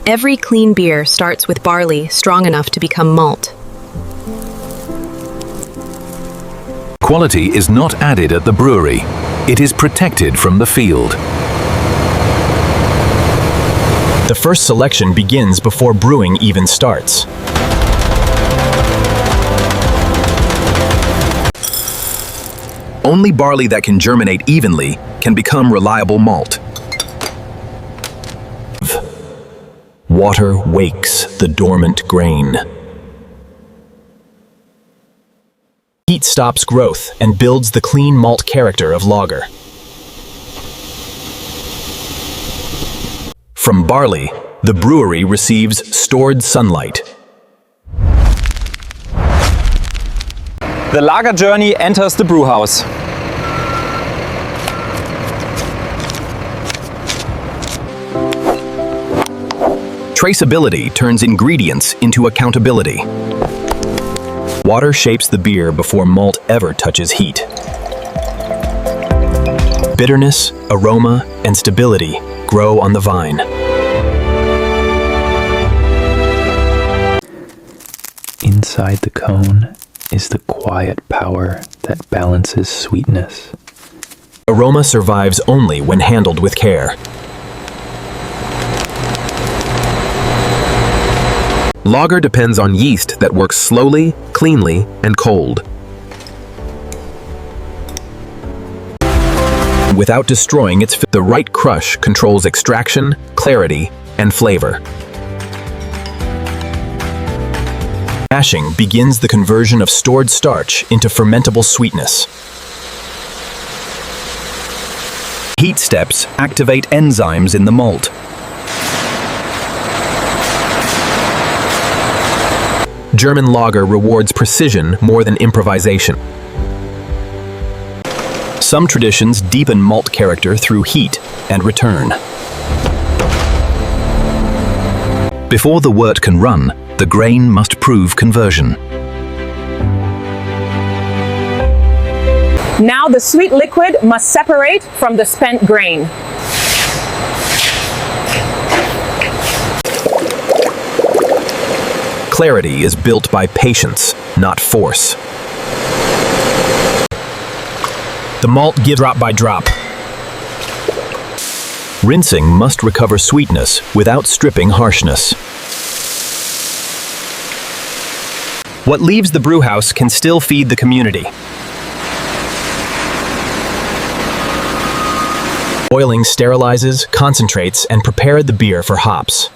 Every clean beer starts with barley strong enough to become malt. Quality is not added at the brewery. It is protected from the field. The first selection begins before brewing even starts. Only barley that can germinate evenly can become reliable malt. Water wakes the dormant grain. Heat stops growth and builds the clean malt character of lager. From barley, the brewery receives stored sunlight. The lager journey enters the brewhouse. Traceability turns ingredients into accountability. Water shapes the beer before malt ever touches heat. Bitterness, aroma, and stability grow on the vine. Inside the cone is the quiet power that balances sweetness. Aroma survives only when handled with care. Lager depends on yeast that works slowly, cleanly, and cold. Without destroying the right crush controls extraction, clarity, and flavor. Mashing begins the conversion of stored starch into fermentable sweetness. Heat steps activate enzymes in the malt. German lager rewards precision more than improvisation. Some traditions deepen malt character through heat and return. Before the wort can run, the grain must prove conversion. Now the sweet liquid must separate from the spent grain. Clarity is built by patience, not force. The malt gives drop by drop. Rinsing must recover sweetness without stripping harshness. What leaves the brewhouse can still feed the community. Boiling sterilizes, concentrates, and prepares the beer for hops.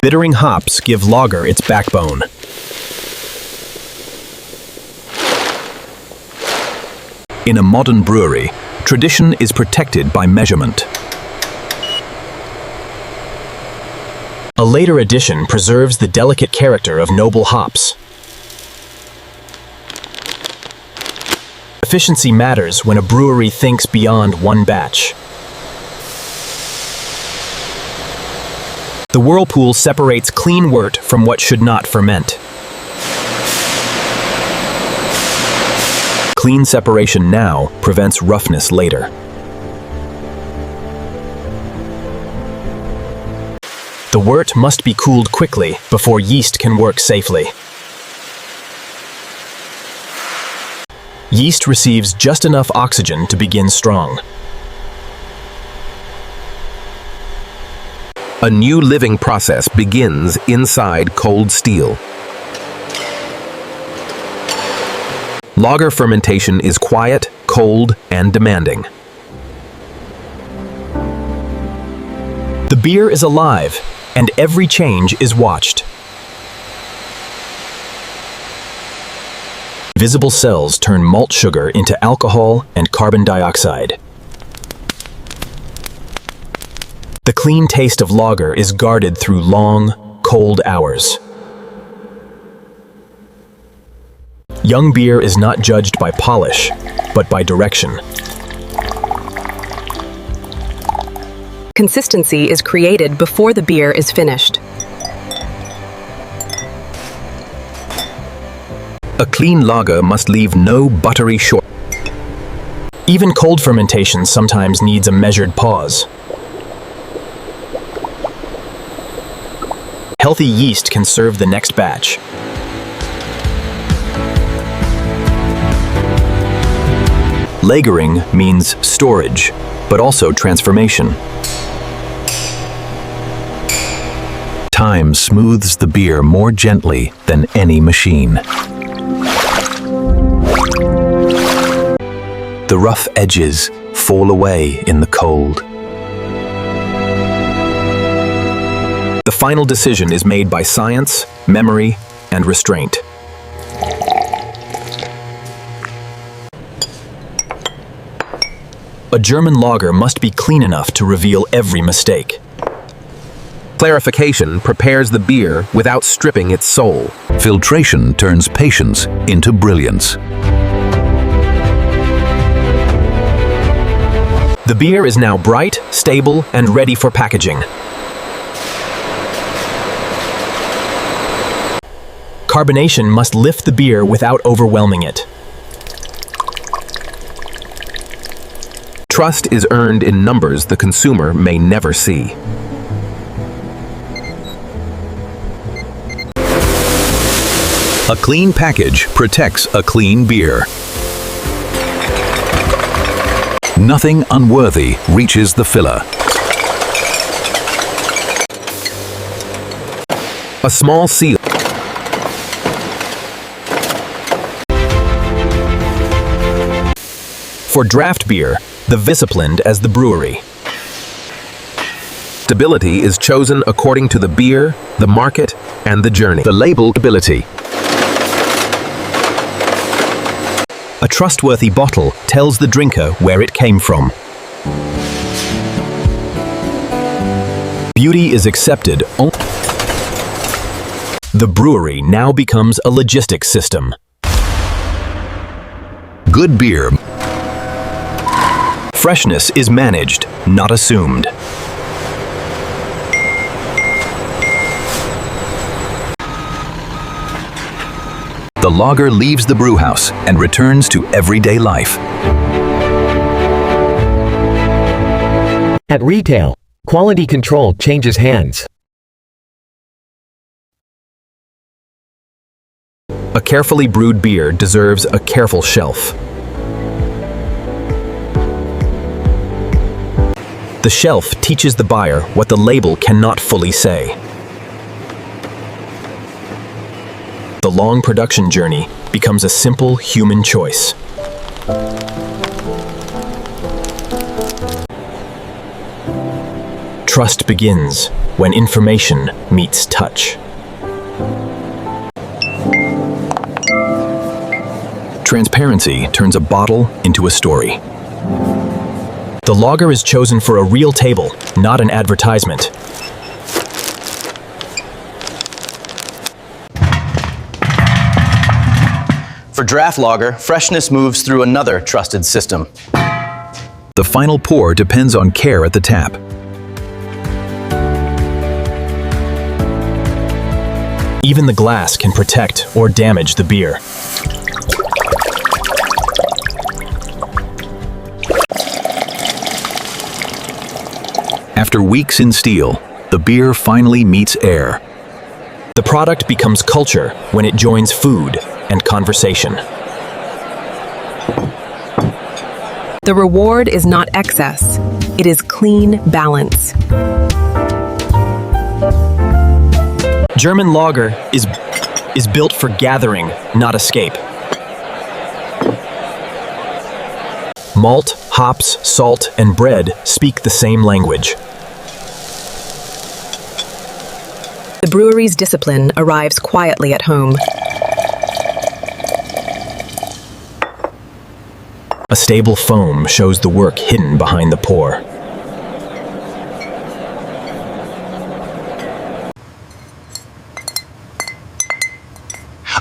Bittering hops give lager its backbone. In a modern brewery, tradition is protected by measurement. A later addition preserves the delicate character of noble hops. Efficiency matters when a brewery thinks beyond one batch. The whirlpool separates clean wort from what should not ferment. Clean separation now prevents roughness later. The wort must be cooled quickly before yeast can work safely. Yeast receives just enough oxygen to begin strong. A new living process begins inside cold steel. Lager fermentation is quiet, cold, and demanding. The beer is alive, and every change is watched. Visible cells turn malt sugar into alcohol and carbon dioxide. The clean taste of lager is guarded through long, cold hours. Young beer is not judged by polish, but by direction. Consistency is created before the beer is finished. A clean lager must leave no buttery short. Even cold fermentation sometimes needs a measured pause. Healthy yeast can serve the next batch. Lagering means storage, but also transformation. Time smooths the beer more gently than any machine. The rough edges fall away in the cold. The final decision is made by science, memory, and restraint. A German lager must be clean enough to reveal every mistake. Clarification prepares the beer without stripping its soul. Filtration turns patience into brilliance. The beer is now bright, stable, and ready for packaging. Carbonation must lift the beer without overwhelming it. Trust is earned in numbers the consumer may never see. A clean package protects a clean beer. Nothing unworthy reaches the filler. A small seal. For draft beer, the disciplined as the brewery. Stability is chosen according to the beer, the market, and the journey. The label ability. A trustworthy bottle tells the drinker where it came from. Beauty is accepted only. The brewery now becomes a logistics system. Good beer. Freshness is managed, not assumed. The lager leaves the brewhouse and returns to everyday life. At retail, quality control changes hands. A carefully brewed beer deserves a careful shelf. The shelf teaches the buyer what the label cannot fully say. The long production journey becomes a simple human choice. Trust begins when information meets touch. Transparency turns a bottle into a story. The lager is chosen for a real table, not an advertisement. For draft lager, freshness moves through another trusted system. The final pour depends on care at the tap. Even the glass can protect or damage the beer. After weeks in steel, the beer finally meets air. The product becomes culture when it joins food and conversation. The reward is not excess, it is clean balance. German lager is built for gathering, not escape. Malt, hops, salt, and bread speak the same language. The brewery's discipline arrives quietly at home. A stable foam shows the work hidden behind the pour.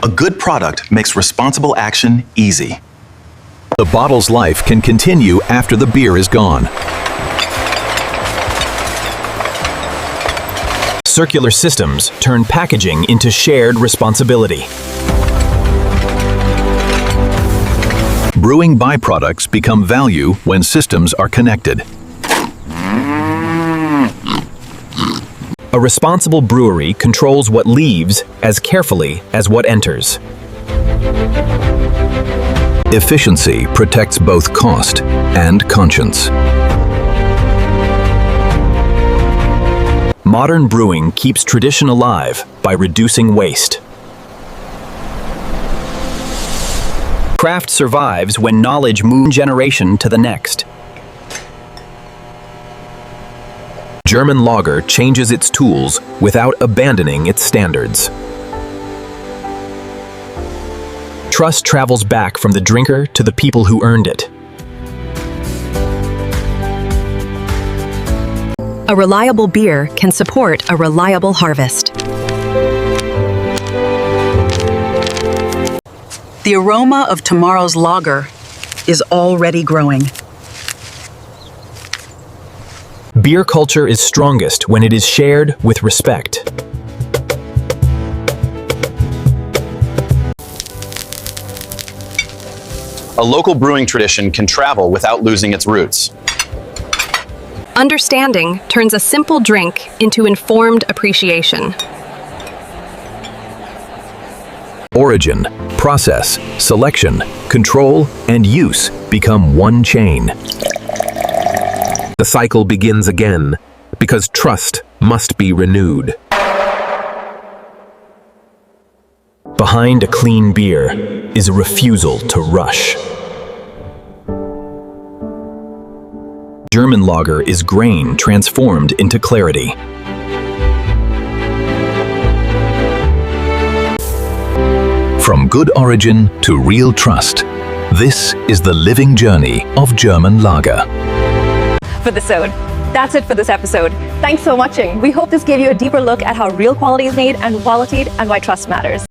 A good product makes responsible action easy. The bottle's life can continue after the beer is gone. Circular systems turn packaging into shared responsibility. Brewing byproducts become value when systems are connected. A responsible brewery controls what leaves as carefully as what enters. Efficiency protects both cost and conscience. Modern brewing keeps tradition alive by reducing waste. Craft survives when knowledge moves generation to the next. German lager changes its tools without abandoning its standards. Trust travels back from the drinker to the people who earned it. A reliable beer can support a reliable harvest. The aroma of tomorrow's lager is already growing. Beer culture is strongest when it is shared with respect. A local brewing tradition can travel without losing its roots. Understanding turns a simple drink into informed appreciation. Origin, process, selection, control, and use become one chain. The cycle begins again because trust must be renewed. Behind a clean beer is a refusal to rush. German lager is grain transformed into clarity. From good origin to real trust, this is the living journey of German lager. For this episode. That's it for this episode. Thanks for watching. We hope this gave you a deeper look at how real quality is made and quality and why trust matters.